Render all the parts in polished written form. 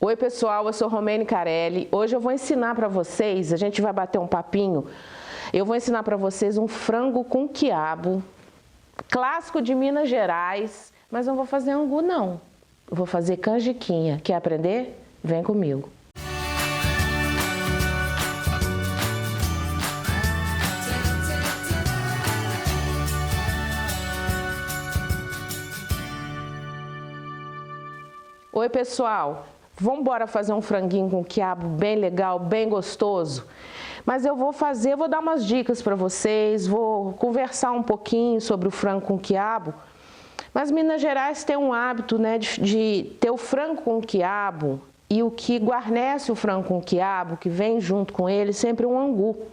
Oi pessoal, eu sou Romene Carelli. Hoje eu vou ensinar para vocês, a gente vai bater um papinho, eu vou ensinar para vocês um frango com quiabo, clássico de Minas Gerais, mas não vou fazer angu não, eu vou fazer canjiquinha. Quer aprender? Vem comigo. Oi pessoal, vamos embora fazer um franguinho com quiabo bem legal, bem gostoso? Mas eu vou dar umas dicas para vocês, vou conversar um pouquinho sobre o frango com quiabo. Mas Minas Gerais tem um hábito, né, de ter o frango com quiabo e o que guarnece o frango com quiabo, que vem junto com ele, sempre um angu.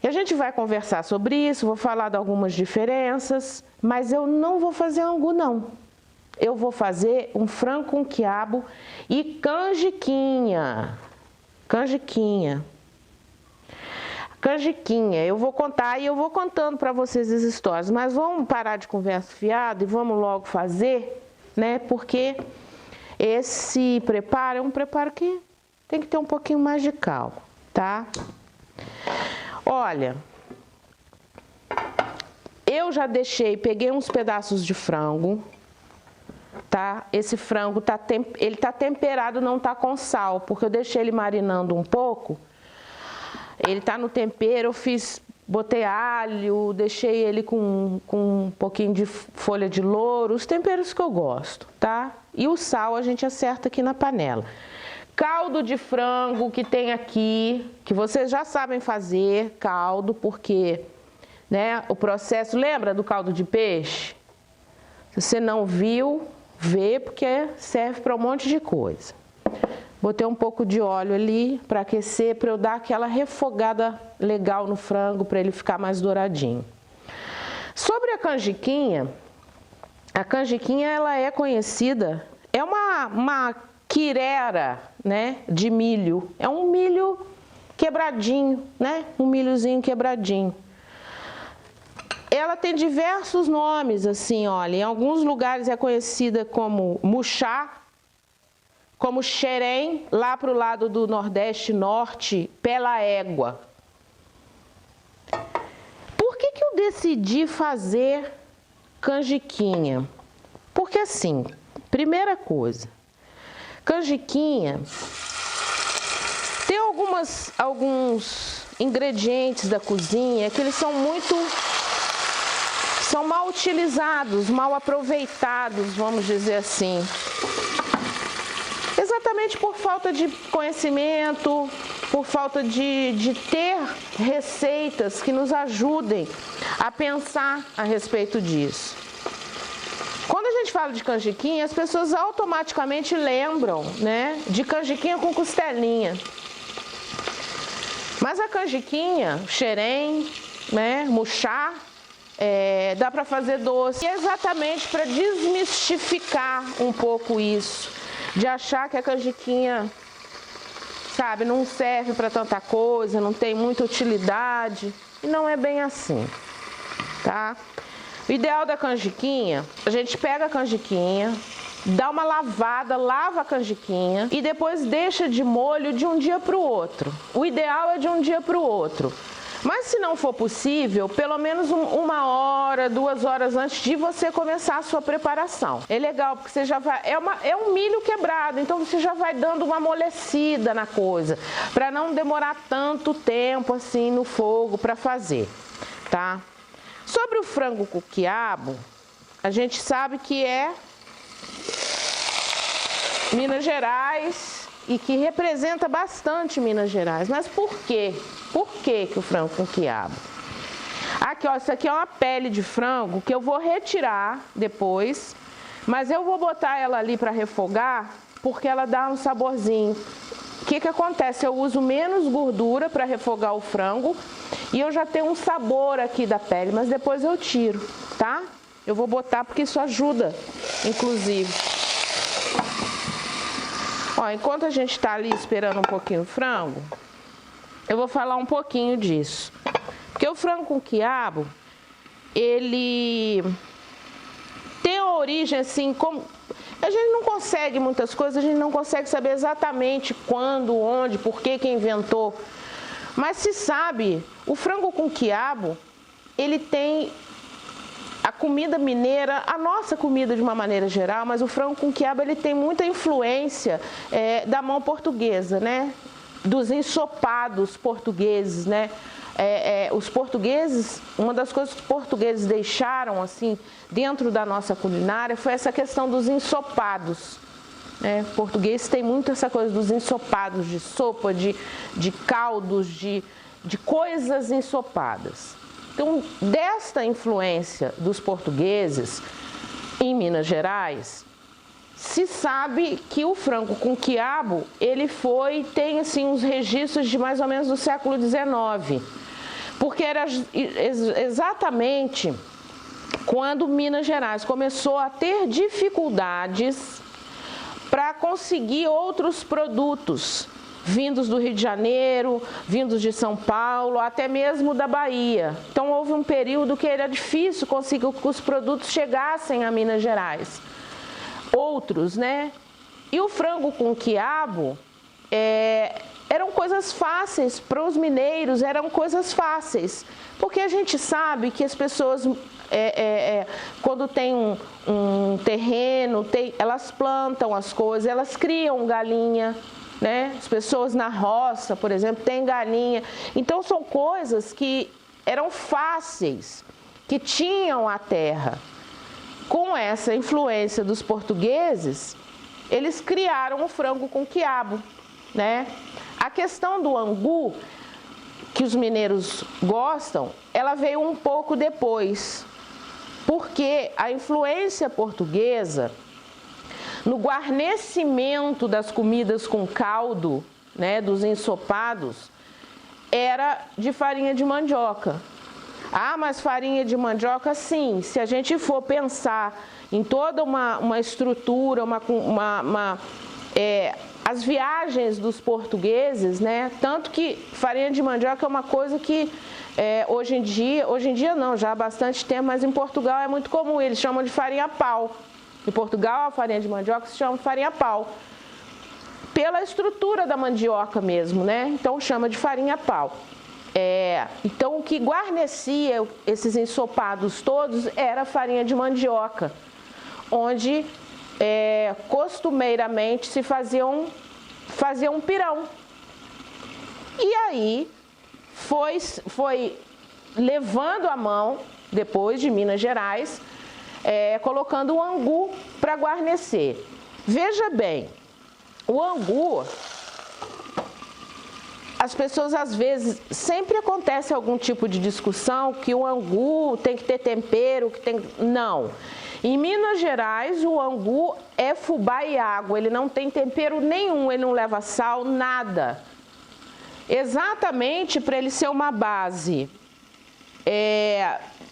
E a gente vai conversar sobre isso, vou falar de algumas diferenças, mas eu não vou fazer angu não. Eu vou fazer um frango com quiabo e canjiquinha. Canjiquinha. Eu vou contar e eu vou contando para vocês as histórias. Mas vamos parar de conversa fiada e vamos logo fazer, né? Porque esse preparo é um preparo que tem que ter um pouquinho mais de calma, tá? Olha, eu já peguei uns pedaços de frango. Tá? Esse frango ele tá temperado, não tá com sal, porque eu deixei ele marinando um pouco. Ele tá no tempero, botei alho, deixei ele com um pouquinho de folha de louro, os temperos que eu gosto, tá? E o sal a gente acerta aqui na panela. Caldo de frango que tem aqui, que vocês já sabem fazer, caldo, porque, né, o processo, lembra do caldo de peixe? Se você não viu, vê, porque serve para um monte de coisa. Botei um pouco de óleo ali para aquecer, para eu dar aquela refogada legal no frango, para ele ficar mais douradinho. Sobre a canjiquinha ela é conhecida, é uma quirera, né, de milho. É um milho quebradinho, né, um milhozinho quebradinho. Ela tem diversos nomes, assim, olha, em alguns lugares é conhecida como muxá, como xerém, lá para o lado do Nordeste Norte, pela égua. Por que eu decidi fazer canjiquinha? Porque assim, primeira coisa, canjiquinha tem alguns ingredientes da cozinha que eles são mal utilizados, mal aproveitados, vamos dizer assim. Exatamente por falta de conhecimento, por falta de ter receitas que nos ajudem a pensar a respeito disso. Quando a gente fala de canjiquinha, as pessoas automaticamente lembram, né, de canjiquinha com costelinha. Mas a canjiquinha, xerém, né, muxá, dá para fazer doce. E é exatamente para desmistificar um pouco isso, de achar que a canjiquinha, sabe, não serve para tanta coisa, não tem muita utilidade. E não é bem assim, tá? O ideal da canjiquinha, a gente pega a canjiquinha, dá uma lavada, lava a canjiquinha e depois deixa de molho de um dia para o outro. O ideal é de um dia para o outro. Mas se não for possível, pelo menos 1 hora, 2 horas antes de você começar a sua preparação. É legal, porque você já vai... É um milho quebrado, então você já vai dando uma amolecida na coisa, para não demorar tanto tempo assim no fogo para fazer, tá? Sobre o frango com quiabo, a gente sabe que é Minas Gerais e que representa bastante Minas Gerais. Mas por quê? Por que o frango com quiabo? Aqui, ó, isso aqui é uma pele de frango que eu vou retirar depois, mas eu vou botar ela ali para refogar, porque ela dá um saborzinho. O que acontece? Eu uso menos gordura para refogar o frango e eu já tenho um sabor aqui da pele, mas depois eu tiro, tá? Eu vou botar porque isso ajuda, inclusive. Ó, enquanto a gente está ali esperando um pouquinho o frango, eu vou falar um pouquinho disso. Porque o frango com quiabo, ele tem a origem assim, como A gente não consegue muitas coisas, a gente não consegue saber exatamente quando, onde, por que quem inventou. Mas se sabe, o frango com quiabo, ele tem a comida mineira, a nossa comida de uma maneira geral, mas o frango com quiabo ele tem muita influência da mão portuguesa, né? Dos ensopados portugueses, né? Os portugueses, uma das coisas que os portugueses deixaram assim dentro da nossa culinária foi essa questão dos ensopados. Português tem muito essa coisa dos ensopados, de sopa, de caldos, de coisas ensopadas. Então, desta influência dos portugueses em Minas Gerais, se sabe que o frango com quiabo, ele tem assim uns registros de mais ou menos do século XIX, porque era exatamente quando Minas Gerais começou a ter dificuldades para conseguir outros produtos vindos do Rio de Janeiro, vindos de São Paulo, até mesmo da Bahia. Então houve um período que era difícil conseguir que os produtos chegassem a Minas Gerais. Outros, né? E o frango com quiabo eram coisas fáceis para os mineiros, eram coisas fáceis, porque a gente sabe que as pessoas quando tem um terreno, elas plantam as coisas, elas criam galinha, né? As pessoas na roça, por exemplo, têm galinha. Então são coisas que eram fáceis, que tinham a terra. Com essa influência dos portugueses, eles criaram o frango com quiabo, né? A questão do angu, que os mineiros gostam, ela veio um pouco depois, porque a influência portuguesa no guarnecimento das comidas com caldo, né, dos ensopados, era de farinha de mandioca. Ah, mas farinha de mandioca, sim, se a gente for pensar em toda uma estrutura, as viagens dos portugueses, né? Tanto que farinha de mandioca é uma coisa que hoje em dia não, já há bastante tempo, mas em Portugal é muito comum, eles chamam de farinha pau. Em Portugal, a farinha de mandioca se chama farinha pau, pela estrutura da mandioca mesmo, né? Então chama de farinha pau. Então o que guarnecia esses ensopados todos era farinha de mandioca, onde costumeiramente se fazia um pirão. E aí foi levando a mão, depois de Minas Gerais, colocando o angu para guarnecer. Veja bem, o angu, as pessoas às vezes, sempre acontece algum tipo de discussão que o angu tem que ter tempero, não. Em Minas Gerais, o angu é fubá e água, ele não tem tempero nenhum, ele não leva sal, nada. Exatamente para ele ser uma base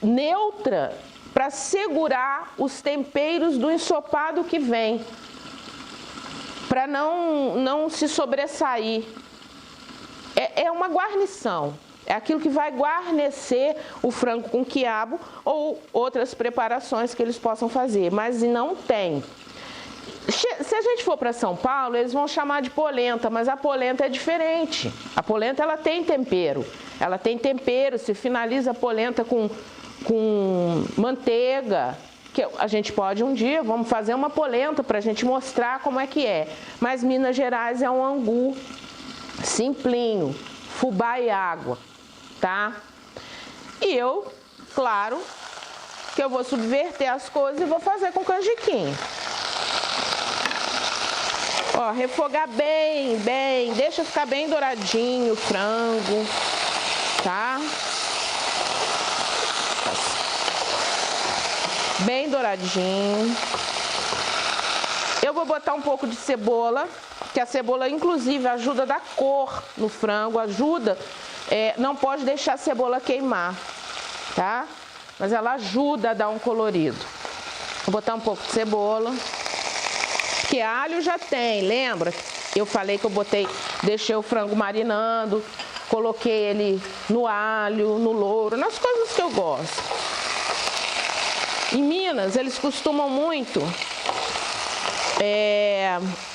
neutra, para segurar os temperos do ensopado que vem, para não se sobressair. É uma guarnição, é aquilo que vai guarnecer o frango com quiabo ou outras preparações que eles possam fazer, mas não tem. Se a gente for para São Paulo, eles vão chamar de polenta, mas a polenta é diferente. A polenta ela tem tempero, se finaliza a polenta com manteiga, que a gente pode um dia, vamos fazer uma polenta para a gente mostrar como é que é. Mas Minas Gerais é um angu simplinho, fubá e água, tá? E eu, claro, que eu vou subverter as coisas e vou fazer com canjiquinho. Ó, refogar bem, deixa ficar bem douradinho o frango, tá? Bem douradinho. Eu vou botar um pouco de cebola, que a cebola inclusive ajuda a dar cor no frango, não pode deixar a cebola queimar, tá? Mas ela ajuda a dar um colorido. Vou botar um pouco de cebola, que alho já tem, lembra? Eu falei que deixei o frango marinando, coloquei ele no alho, no louro, nas coisas que eu gosto. Em Minas, eles costumam muito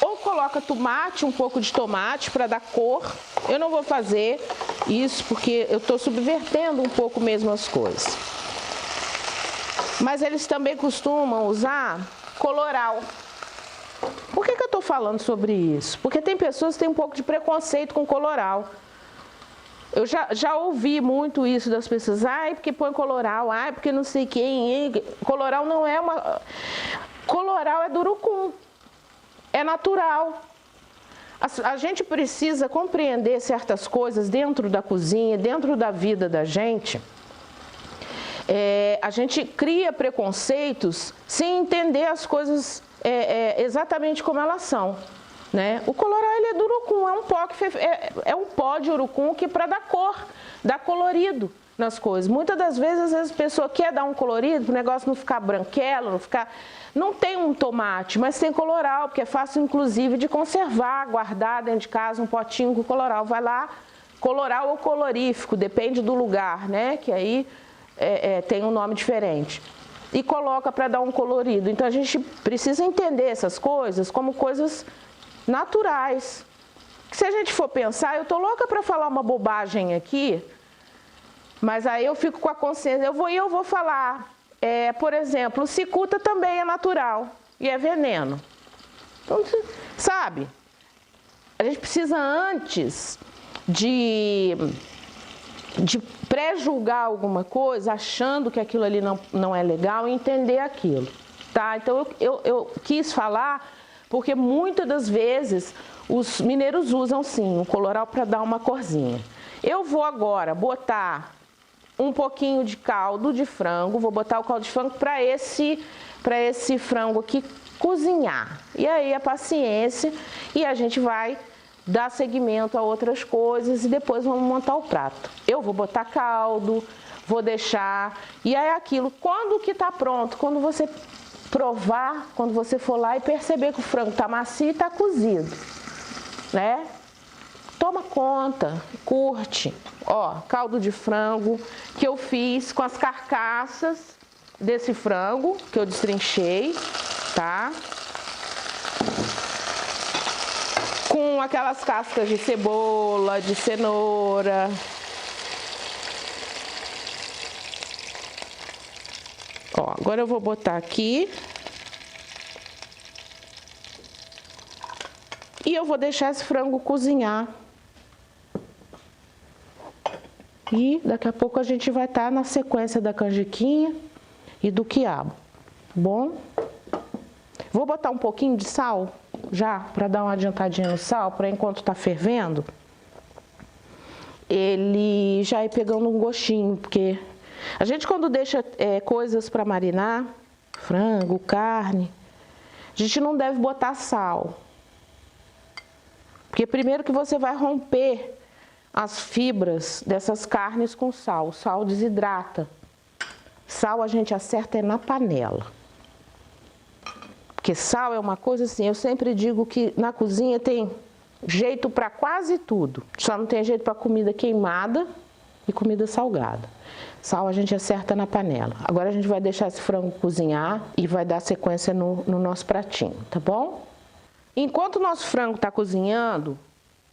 Ou coloca tomate, um pouco de tomate para dar cor. Eu não vou fazer isso porque eu estou subvertendo um pouco mesmo as coisas. Mas eles também costumam usar coloral. Por que eu estou falando sobre isso? Porque tem pessoas que têm um pouco de preconceito com coloral. Eu já ouvi muito isso das pessoas. Ai, porque põe coloral, ai, porque não sei quem. Coloral não é uma... Coloral é do urucum. É natural. A gente precisa compreender certas coisas dentro da cozinha, dentro da vida da gente. A gente cria preconceitos sem entender as coisas exatamente como elas são. Né? O coloral ele é do urucum, é um pó de urucum que para dar cor, dar colorido nas coisas. Muitas das vezes, às vezes a pessoa quer dar um colorido, para o negócio não ficar branquelo, não tem um tomate, mas tem coloral, porque é fácil inclusive de conservar, guardar dentro de casa um potinho com coloral. Vai lá, coloral ou colorífico, depende do lugar, né? Que aí tem um nome diferente. E coloca para dar um colorido. Então a gente precisa entender essas coisas como coisas naturais. Se a gente for pensar, eu tô louca para falar uma bobagem aqui, mas aí eu fico com a consciência, eu vou falar, por exemplo, cicuta também é natural e é veneno. Então, sabe, a gente precisa antes de pré-julgar alguma coisa, achando que aquilo ali não é legal, e entender aquilo, tá? Então eu quis falar porque muitas das vezes os mineiros usam sim o coloral para dar uma corzinha. Eu vou agora botar um pouquinho de caldo de frango, vou botar o caldo de frango para esse frango aqui cozinhar. E aí a paciência e a gente vai dar seguimento a outras coisas e depois vamos montar o prato. Eu vou botar caldo, vou deixar, e aí aquilo, quando que tá pronto, quando você provar, quando você for lá e perceber que o frango está macio e está cozido, né? Toma conta, curte. Ó, caldo de frango que eu fiz com as carcaças desse frango que eu destrinchei, tá? Com aquelas cascas de cebola, de cenoura. Ó, agora eu vou botar aqui. E eu vou deixar esse frango cozinhar. E daqui a pouco a gente vai estar na sequência da canjiquinha e do quiabo. Bom? Vou botar um pouquinho de sal já, para dar uma adiantadinha no sal, para enquanto tá fervendo, ele já ir pegando um gostinho, porque a gente quando deixa coisas para marinar, frango, carne, a gente não deve botar sal. Porque primeiro que você vai romper as fibras dessas carnes com sal. O sal desidrata. Sal a gente acerta na panela. Porque sal é uma coisa assim, eu sempre digo que na cozinha tem jeito para quase tudo. Só não tem jeito para comida queimada e comida salgada. Sal a gente acerta na panela. Agora a gente vai deixar esse frango cozinhar e vai dar sequência no nosso pratinho, tá bom? Enquanto o nosso frango está cozinhando,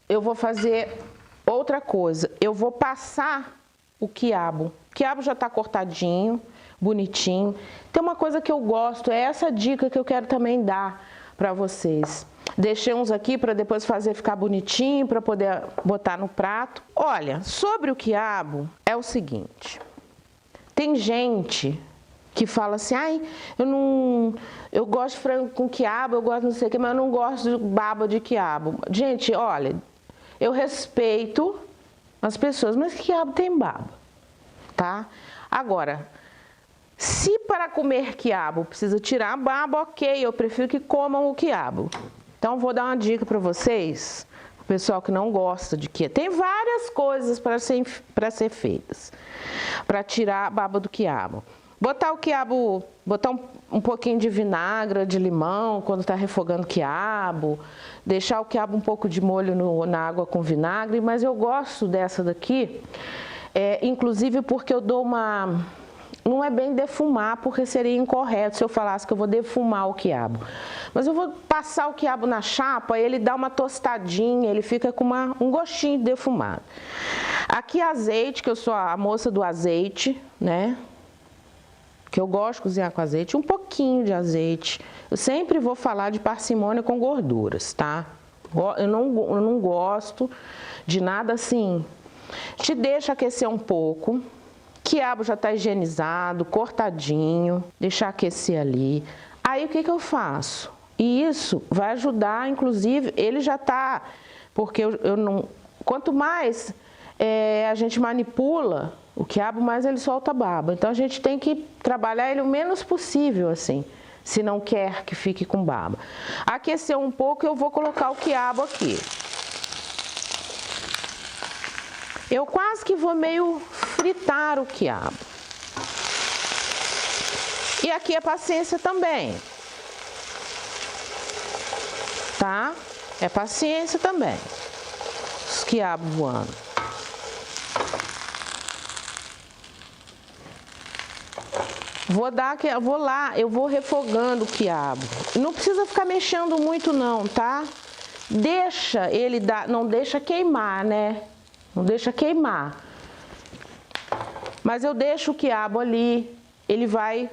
eu vou fazer outra coisa. Eu vou passar o quiabo. O quiabo já está cortadinho, bonitinho. Tem uma coisa que eu gosto, é essa dica que eu quero também dar para vocês. Deixei uns aqui para depois fazer ficar bonitinho, para poder botar no prato. Olha, sobre o quiabo é o seguinte. Tem gente que fala assim, ai, eu gosto de frango com quiabo, eu gosto não sei o que, mas eu não gosto de baba de quiabo. Gente, olha, eu respeito as pessoas, mas quiabo tem baba, tá? Agora, se para comer quiabo precisa tirar a baba, ok, eu prefiro que comam o quiabo. Então, vou dar uma dica para vocês, o pessoal que não gosta de quiabo. Tem várias coisas para ser feitas, para tirar a baba do quiabo. Botar o quiabo, botar um pouquinho de vinagre, de limão, quando está refogando o quiabo. Deixar o quiabo um pouco de molho na água com vinagre, mas eu gosto dessa daqui, inclusive porque eu dou não é bem defumar, porque seria incorreto se eu falasse que eu vou defumar o quiabo. Mas eu vou passar o quiabo na chapa, ele dá uma tostadinha, ele fica com um gostinho defumado. Aqui azeite, que eu sou a moça do azeite, né? Que eu gosto de cozinhar com azeite, um pouquinho de azeite. Eu sempre vou falar de parcimônia com gorduras, tá? Eu não gosto de nada assim. Te deixa aquecer um pouco. Quiabo já está higienizado, cortadinho, deixar aquecer ali. Aí o que eu faço? E isso vai ajudar, inclusive, ele já está, porque eu não. Quanto mais a gente manipula o quiabo, mais ele solta baba. Então a gente tem que trabalhar ele o menos possível, assim, se não quer que fique com baba. Aqueceu um pouco, eu vou colocar o quiabo aqui. Eu quase que vou meio fritar o quiabo. E aqui é paciência também. Tá? É paciência também. Os quiabos voando. Eu vou refogando o quiabo. Não precisa ficar mexendo muito não, tá? Deixa ele não deixa queimar, né? Não deixa queimar. Mas eu deixo o quiabo ali, ele vai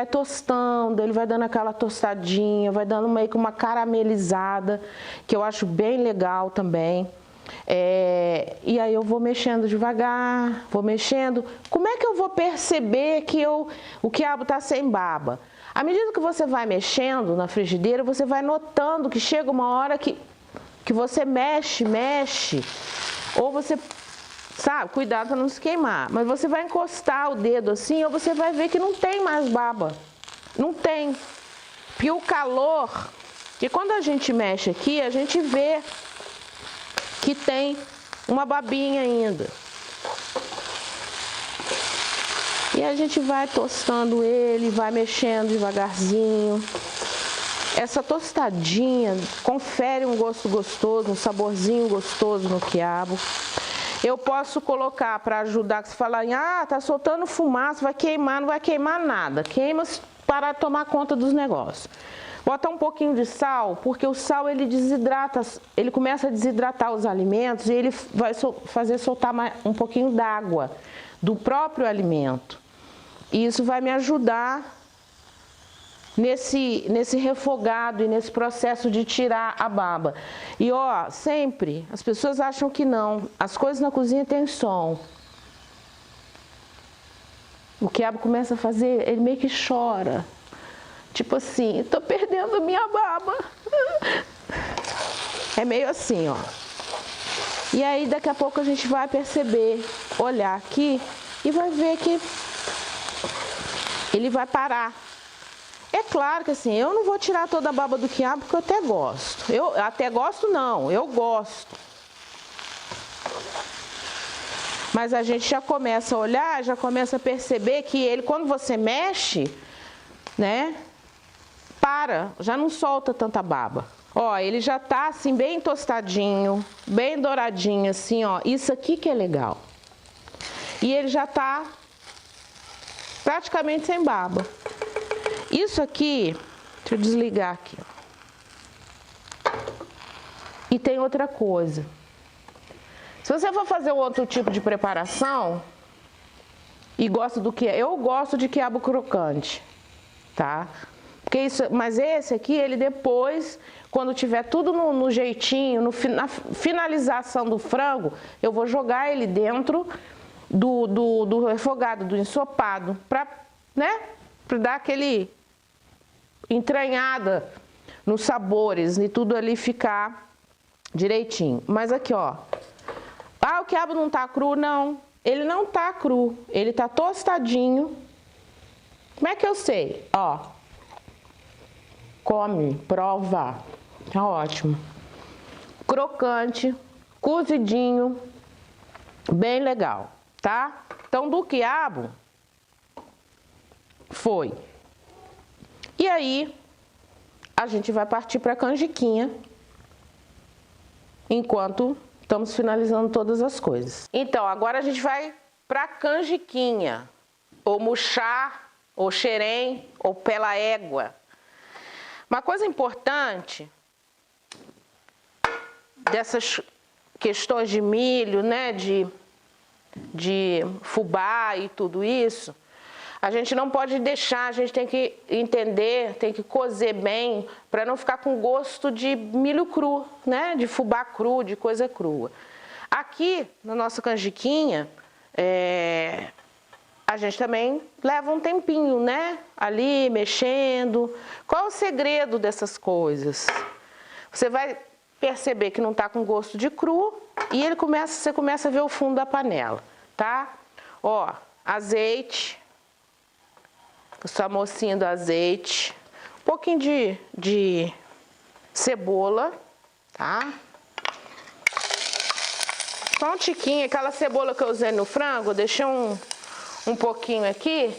tostando, ele vai dando aquela tostadinha, vai dando meio que uma caramelizada, que eu acho bem legal também. E aí eu vou mexendo devagar, vou mexendo. Como é que eu vou perceber que o quiabo tá sem baba? À medida que você vai mexendo na frigideira, você vai notando que chega uma hora que você mexe, ou você, sabe, cuidado para não se queimar, mas você vai encostar o dedo assim, ou você vai ver que não tem mais baba. Não tem. Porque o calor, que quando a gente mexe aqui, a gente vê que tem uma babinha ainda. E a gente vai tostando ele, vai mexendo devagarzinho. Essa tostadinha confere um gosto gostoso, um saborzinho gostoso no quiabo. Eu posso colocar para ajudar, que você fala, tá soltando fumaça, vai queimar, não vai queimar nada. Queima para tomar conta dos negócios. Botar um pouquinho de sal, porque o sal ele desidrata, ele começa a desidratar os alimentos e ele vai fazer soltar um pouquinho d'água do próprio alimento. E isso vai me ajudar nesse refogado e nesse processo de tirar a baba. E sempre, as pessoas acham que não, as coisas na cozinha têm som. O quiabo começa a fazer, ele meio que chora. Tipo assim, tô perdendo minha baba. É meio assim, E aí daqui a pouco a gente vai perceber, olhar aqui e vai ver que ele vai parar. É claro que assim, eu não vou tirar toda a baba do quiabo porque eu até gosto. Eu gosto. Mas a gente já começa a olhar, já começa a perceber que ele, quando você mexe, né, já não solta tanta baba. Ele já tá assim bem tostadinho, bem douradinho assim, Isso aqui que é legal. E ele já tá praticamente sem baba. Isso aqui, deixa eu desligar aqui. E tem outra coisa. Se você for fazer outro tipo de preparação e gosta do quiabo, eu gosto de quiabo crocante, tá? Mas esse aqui, ele depois, quando tiver tudo no jeitinho, na finalização do frango, eu vou jogar ele dentro do refogado, do ensopado, para dar aquele entranhada nos sabores e tudo ali ficar direitinho. Mas aqui, o quiabo não tá cru, não. Ele não tá cru, ele tá tostadinho. Como é que eu sei? Come, prova. Tá ótimo. Crocante, cozidinho, bem legal, tá? Então, do quiabo, foi. E aí, a gente vai partir para a canjiquinha, enquanto estamos finalizando todas as coisas. Então, agora a gente vai para a canjiquinha. ou murchar, ou xerém, ou pela égua. Uma coisa importante dessas questões de milho, né, de fubá e tudo isso, a gente não pode deixar, a gente tem que entender, tem que cozer bem, para não ficar com gosto de milho cru, né, de fubá cru, de coisa crua. Aqui, na nossa canjiquinha, a gente também leva um tempinho, né, ali mexendo. Qual é o segredo dessas coisas? Você vai perceber que não está com gosto de cru e você começa a ver o fundo da panela, tá? Ó, azeite, essa mocinha do azeite, um pouquinho de cebola, tá? Só um tiquinho, aquela cebola que eu usei no frango, eu deixei um pouquinho aqui.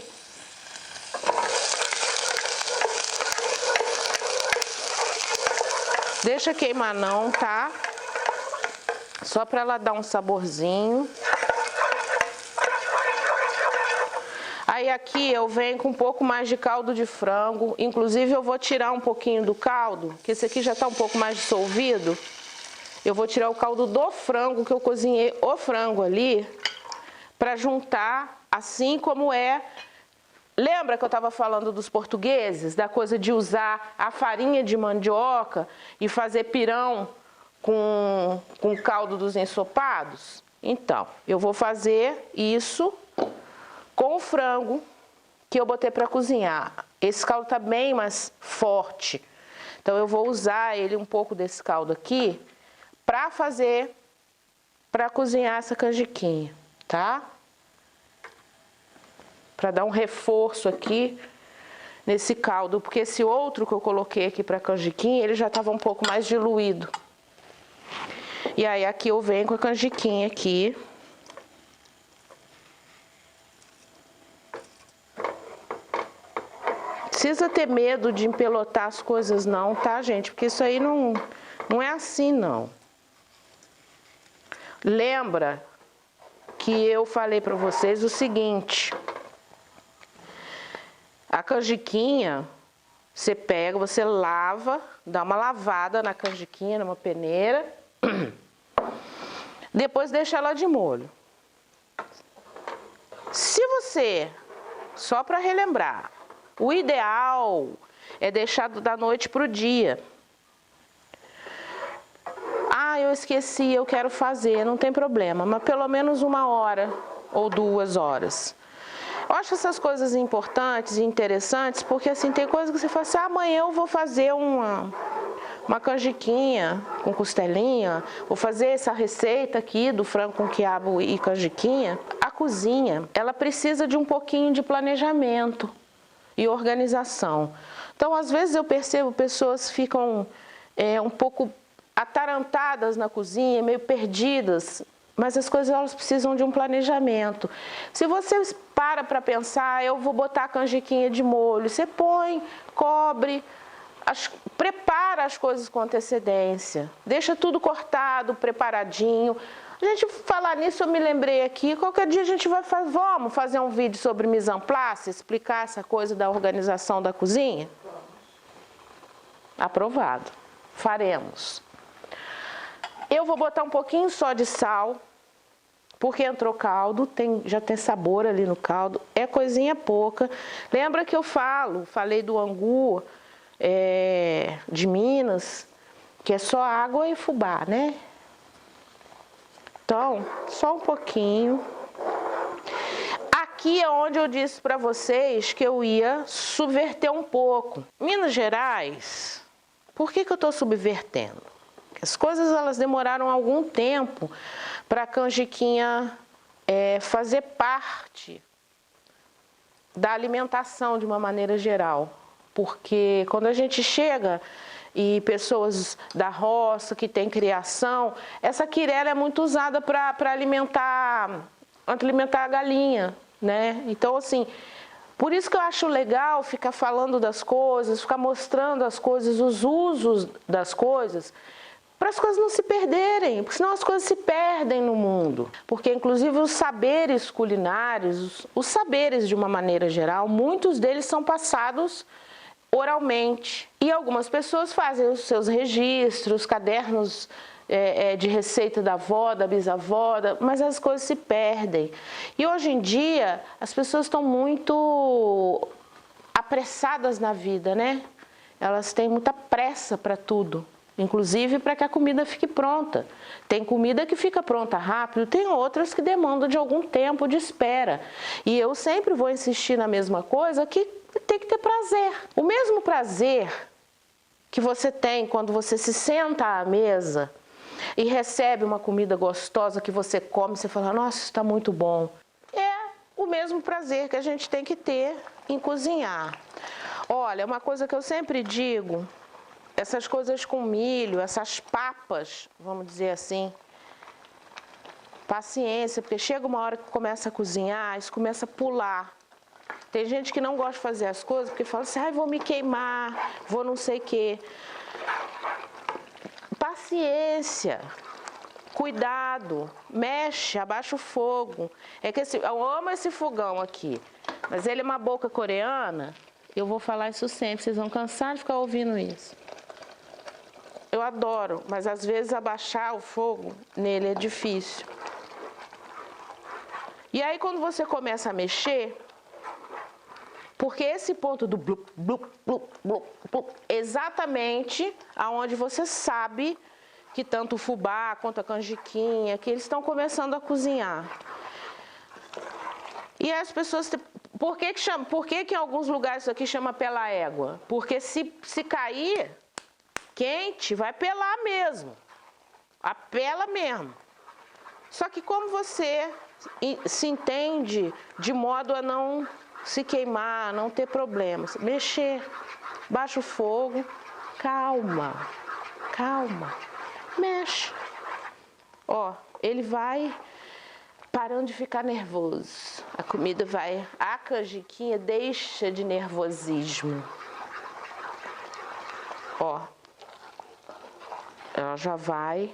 Deixa queimar não, tá? Só para ela dar um saborzinho. Aí aqui eu venho com um pouco mais de caldo de frango. Inclusive eu vou tirar um pouquinho do caldo, que esse aqui já tá um pouco mais dissolvido. Eu vou tirar o caldo do frango, que eu cozinhei o frango ali, para juntar assim como é. Lembra que eu estava falando dos portugueses, da coisa de usar a farinha de mandioca e fazer pirão com o caldo dos ensopados? Então, eu vou fazer isso com o frango que eu botei para cozinhar. Esse caldo está bem mais forte, então eu vou usar ele um pouco desse caldo aqui para cozinhar essa canjiquinha, tá? Para dar um reforço aqui nesse caldo, porque esse outro que eu coloquei aqui para canjiquinha, ele já estava um pouco mais diluído. E aí aqui eu venho com a canjiquinha aqui. Precisa ter medo de empelotar as coisas não, tá, gente? Porque isso aí não é assim, não. Lembra que eu falei para vocês o seguinte: a canjiquinha, você pega, você lava, dá uma lavada na canjiquinha, numa peneira, depois deixa ela de molho. Se você, só para relembrar, o ideal é deixar da noite para o dia. Ah, eu esqueci, eu quero fazer, não tem problema, mas pelo menos 1 hora ou 2 horas. Eu acho essas coisas importantes e interessantes, porque assim, tem coisas que você fala assim, amanhã eu vou fazer uma canjiquinha com costelinha, vou fazer essa receita aqui do frango com quiabo e canjiquinha. A cozinha, ela precisa de um pouquinho de planejamento e organização. Então, às vezes eu percebo pessoas ficam um pouco atarantadas na cozinha, meio perdidas, mas as coisas elas precisam de um planejamento. Se você para pensar, eu vou botar a canjiquinha de molho, você põe, cobre, prepara as coisas com antecedência, deixa tudo cortado, preparadinho. A gente falar nisso, eu me lembrei aqui, qualquer dia a gente vamos fazer um vídeo sobre mise en place, explicar essa coisa da organização da cozinha? Aprovado. Faremos. Eu vou botar um pouquinho só de sal, porque entrou caldo, já tem sabor ali no caldo, é coisinha pouca. Lembra que eu falei do angu de Minas, que é só água e fubá, né? Então, só um pouquinho. Aqui é onde eu disse para vocês que eu ia subverter um pouco. Minas Gerais, por que eu estou subvertendo? Porque as coisas elas demoraram algum tempo para a canjiquinha fazer parte da alimentação de uma maneira geral. Porque quando a gente chega e pessoas da roça que tem criação, essa quirela é muito usada para alimentar a galinha, né? Então, assim, por isso que eu acho legal ficar falando das coisas, ficar mostrando as coisas, os usos das coisas, para as coisas não se perderem, porque senão as coisas se perdem no mundo. Porque inclusive os saberes culinários, os saberes de uma maneira geral, muitos deles são passados oralmente. E algumas pessoas fazem os seus registros, cadernos de receita da avó, da bisavó, mas as coisas se perdem. E hoje em dia as pessoas estão muito apressadas na vida, né? Elas têm muita pressa para tudo, inclusive para que a comida fique pronta. Tem comida que fica pronta rápido, tem outras que demandam de algum tempo de espera. E eu sempre vou insistir na mesma coisa, que tem que ter prazer. O mesmo prazer que você tem quando você se senta à mesa e recebe uma comida gostosa que você come, você fala, nossa, isso está muito bom. É o mesmo prazer que a gente tem que ter em cozinhar. Olha, uma coisa que eu sempre digo, essas coisas com milho, essas papas, vamos dizer assim, paciência, porque chega uma hora que começa a cozinhar, isso começa a pular. Tem gente que não gosta de fazer as coisas porque fala assim, ai, vou me queimar, vou não sei o quê. Paciência, cuidado, mexe, abaixa o fogo. É que eu amo esse fogão aqui, mas ele é uma boca coreana, eu vou falar isso sempre, vocês vão cansar de ficar ouvindo isso. Eu adoro, mas às vezes abaixar o fogo nele é difícil. E aí quando você começa a mexer, porque esse ponto do blup, blup, blup, blup, blup, exatamente aonde você sabe que tanto o fubá quanto a canjiquinha, que eles estão começando a cozinhar. E as pessoas... Por que em alguns lugares isso aqui chama pela égua? Porque se cair quente, vai pelar mesmo. Apela mesmo. Só que como você se entende de modo a não se queimar, não ter problemas, mexer, baixa o fogo, calma, calma, mexe. Ó, ele vai parando de ficar nervoso. A comida vai, a canjiquinha deixa de nervosismo. Ó, ela já vai.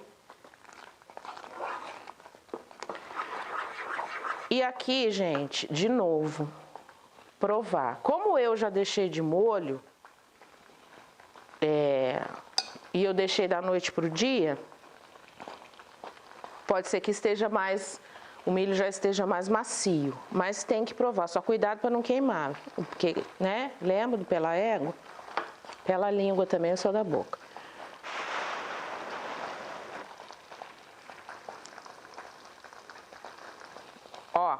E aqui, gente, de novo, provar. Como eu já deixei de molho, e eu deixei da noite para o dia, pode ser que esteja mais, o milho já esteja mais macio, mas tem que provar, só cuidado para não queimar, porque, né, lembra do pela égua? Pela língua também, eu sou da boca. Ó,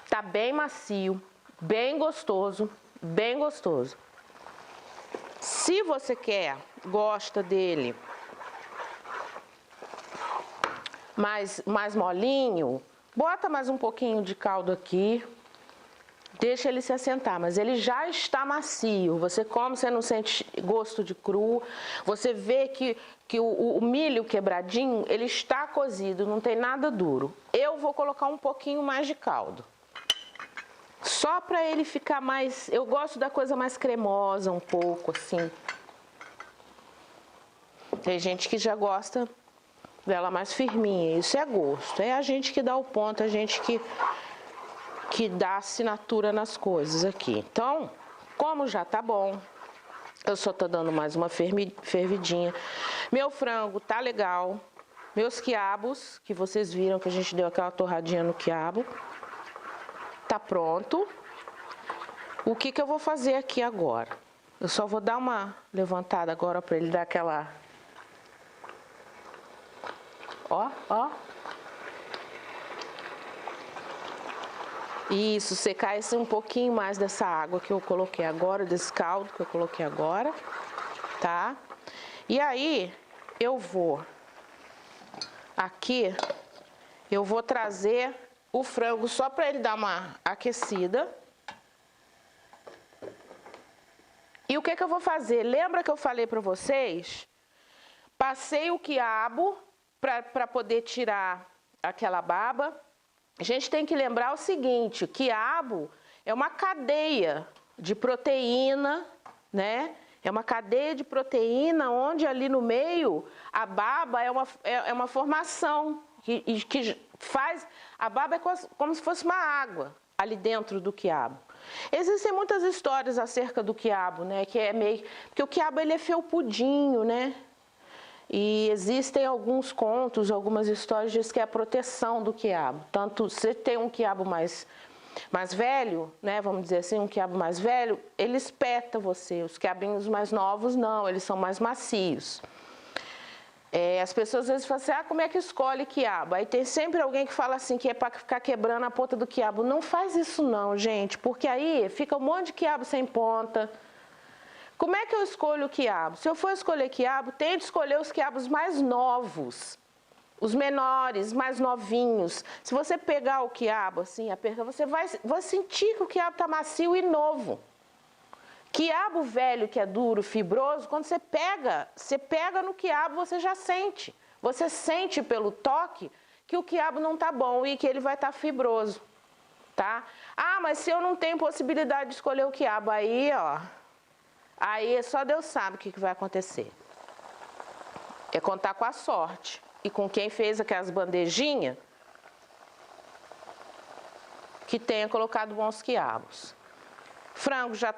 tá bem macio, bem gostoso, bem gostoso. Se você gosta dele mais molinho, bota mais um pouquinho de caldo aqui, deixa ele se assentar, mas ele já está macio. Você come, você não sente gosto de cru, você vê que o milho quebradinho, ele está cozido, não tem nada duro. Eu vou colocar um pouquinho mais de caldo. Só para ele ficar mais... Eu gosto da coisa mais cremosa, um pouco assim. Tem gente que já gosta dela mais firminha. Isso é gosto. É a gente que dá o ponto, a gente que dá assinatura nas coisas aqui. Então, como já tá bom, eu só tô dando mais uma fervidinha. Meu frango tá legal. Meus quiabos, que vocês viram que a gente deu aquela torradinha no quiabo, tá pronto. O que eu vou fazer aqui agora? Eu só vou dar uma levantada agora para ele dar aquela... Ó, ó. Isso, secar esse um pouquinho mais dessa água que eu coloquei agora, desse caldo que eu coloquei agora, tá? E aí, eu vou... Aqui, eu vou trazer o frango só para ele dar uma aquecida. E o que eu vou fazer? Lembra que eu falei para vocês? Passei o quiabo para poder tirar aquela baba. A gente tem que lembrar o seguinte, o quiabo é uma cadeia de proteína, né? É uma cadeia de proteína onde ali no meio a baba é uma formação que faz... A baba é como se fosse uma água ali dentro do quiabo. Existem muitas histórias acerca do quiabo, né? Que é meio... Porque o quiabo ele é felpudinho, né? E existem alguns contos, algumas histórias diz que é a proteção do quiabo. Tanto se tem um quiabo mais velho, né, vamos dizer assim, um quiabo mais velho, ele espeta você. Os quiabinhos mais novos não, eles são mais macios. As pessoas às vezes falam assim, como é que escolhe quiabo? Aí tem sempre alguém que fala assim, que é para ficar quebrando a ponta do quiabo. Não faz isso não, gente, porque aí fica um monte de quiabo sem ponta. Como é que eu escolho o quiabo? Se eu for escolher quiabo, tente escolher os quiabos mais novos. Os menores, mais novinhos. Se você pegar o quiabo, assim, você vai sentir que o quiabo está macio e novo. Quiabo velho, que é duro, fibroso, quando você pega no quiabo, você já sente. Você sente pelo toque que o quiabo não está bom e que ele vai estar fibroso, tá? Mas se eu não tenho possibilidade de escolher o quiabo, aí só Deus sabe o que vai acontecer. É contar com a sorte. E com quem fez aquelas bandejinhas, que tenha colocado bons quiabos. Frango já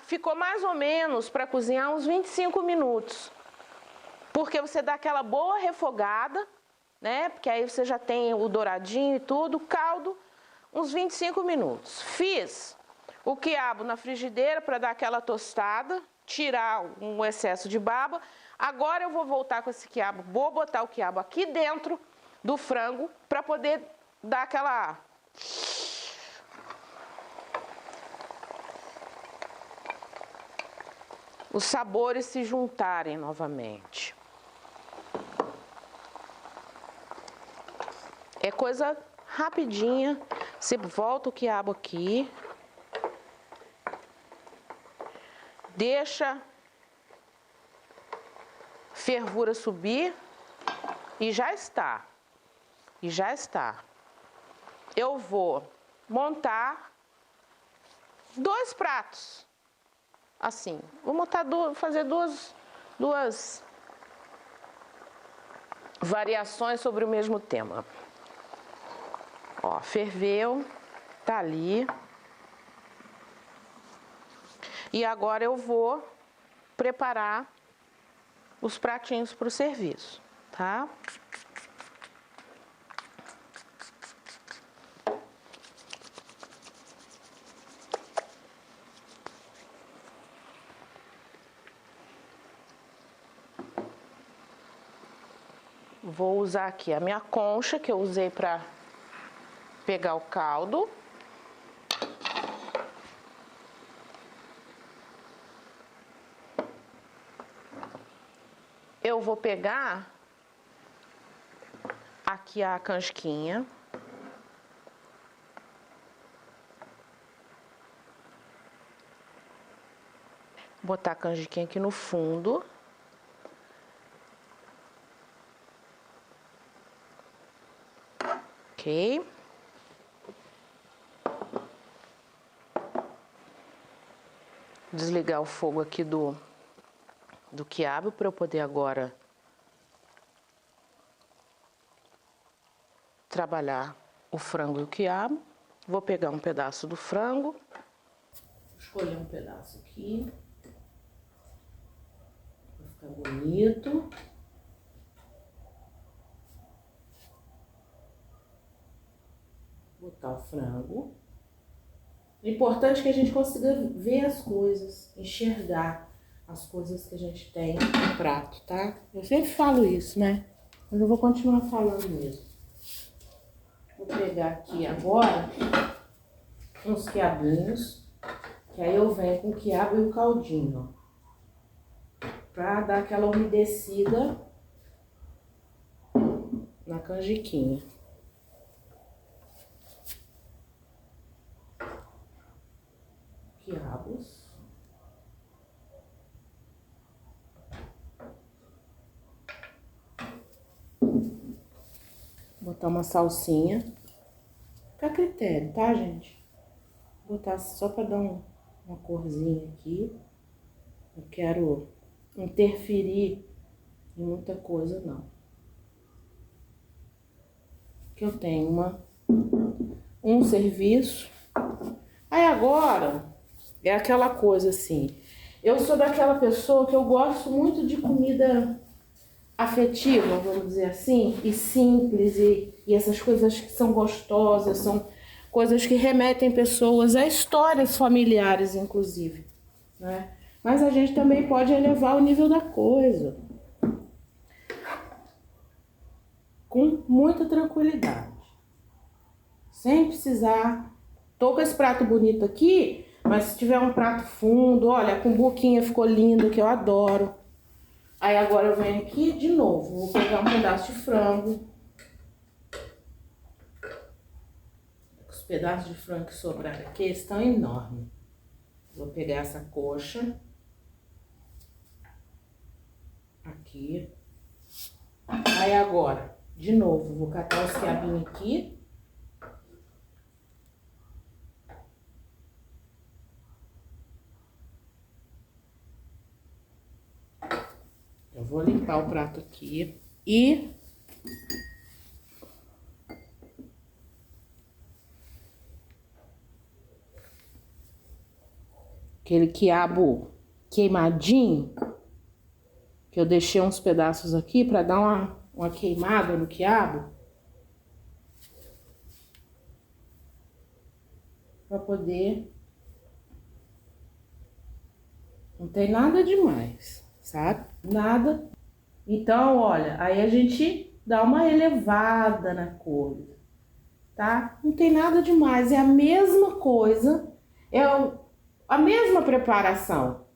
ficou mais ou menos para cozinhar uns 25 minutos. Porque você dá aquela boa refogada, né? Porque aí você já tem o douradinho e tudo, caldo, uns 25 minutos. Fiz o quiabo na frigideira para dar aquela tostada, tirar um excesso de baba. Agora eu vou voltar com esse quiabo, vou botar o quiabo aqui dentro do frango para poder dar aquela... Os sabores se juntarem novamente. É coisa rapidinha, você volta o quiabo aqui, deixa fervura subir e já está. Eu vou montar 2 pratos. Assim, vou montar fazer duas variações sobre o mesmo tema. Ferveu, tá ali. E agora eu vou preparar os pratinhos para o serviço, tá? Vou usar aqui a minha concha que eu usei para pegar o caldo. Eu vou pegar aqui a canjiquinha. Botar a canjiquinha aqui no fundo. Ok. Desligar o fogo aqui do quiabo para eu poder agora trabalhar o frango e o quiabo. Vou pegar um pedaço do frango, escolher um pedaço aqui, vai ficar bonito. Botar o frango. O importante é que a gente consiga ver as coisas, enxergar as coisas que a gente tem no prato, tá? Eu sempre falo isso, né? Mas eu vou continuar falando mesmo. Vou pegar aqui agora uns quiabinhos, que aí eu venho com o quiabo e o caldinho, ó, pra dar aquela umedecida na canjiquinha. Quiabos. Botar uma salsinha. Fica a critério, tá, gente? Vou botar só pra dar uma corzinha aqui. Não quero interferir em muita coisa, não. Que eu tenho um serviço. Aí agora, é aquela coisa assim, eu sou daquela pessoa que eu gosto muito de comida afetiva, vamos dizer assim, e simples, e essas coisas que são gostosas, são coisas que remetem pessoas a histórias familiares, inclusive, né? Mas a gente também pode elevar o nível da coisa com muita tranquilidade, sem precisar. Tô com esse prato bonito aqui, mas se tiver um prato fundo, olha, a cumbuquinha ficou linda, que eu adoro. Aí agora eu venho aqui de novo, vou pegar um pedaço de frango. Os pedaços de frango que sobraram aqui estão enormes. Vou pegar essa coxa. Aqui. Aí agora, de novo, vou catar os quiabinhos aqui. Eu vou limpar o prato aqui e aquele quiabo queimadinho, que eu deixei uns pedaços aqui para dar uma queimada no quiabo, para poder. Não tem nada demais, sabe? Nada. Então, olha, aí a gente dá uma elevada na coisa, tá? Não tem nada demais, é a mesma coisa, a mesma preparação.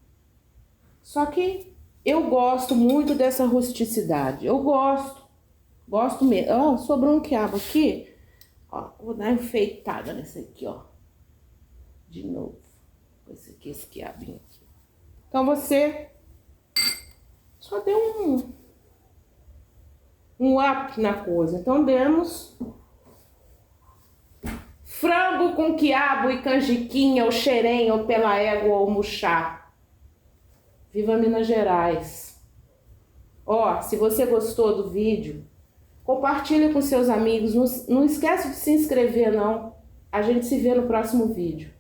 Só que eu gosto muito dessa rusticidade, eu gosto mesmo. Ó, sobrou um quiabo aqui, ó, vou dar uma enfeitada nesse aqui, ó. De novo, esse quiabinho aqui. Então você só deu um up na coisa. Então demos frango com quiabo e canjiquinha, ou xerém, ou pela égua, ou muxá. Viva Minas Gerais! Ó, se você gostou do vídeo, compartilha com seus amigos. Não esquece de se inscrever, não. A gente se vê no próximo vídeo.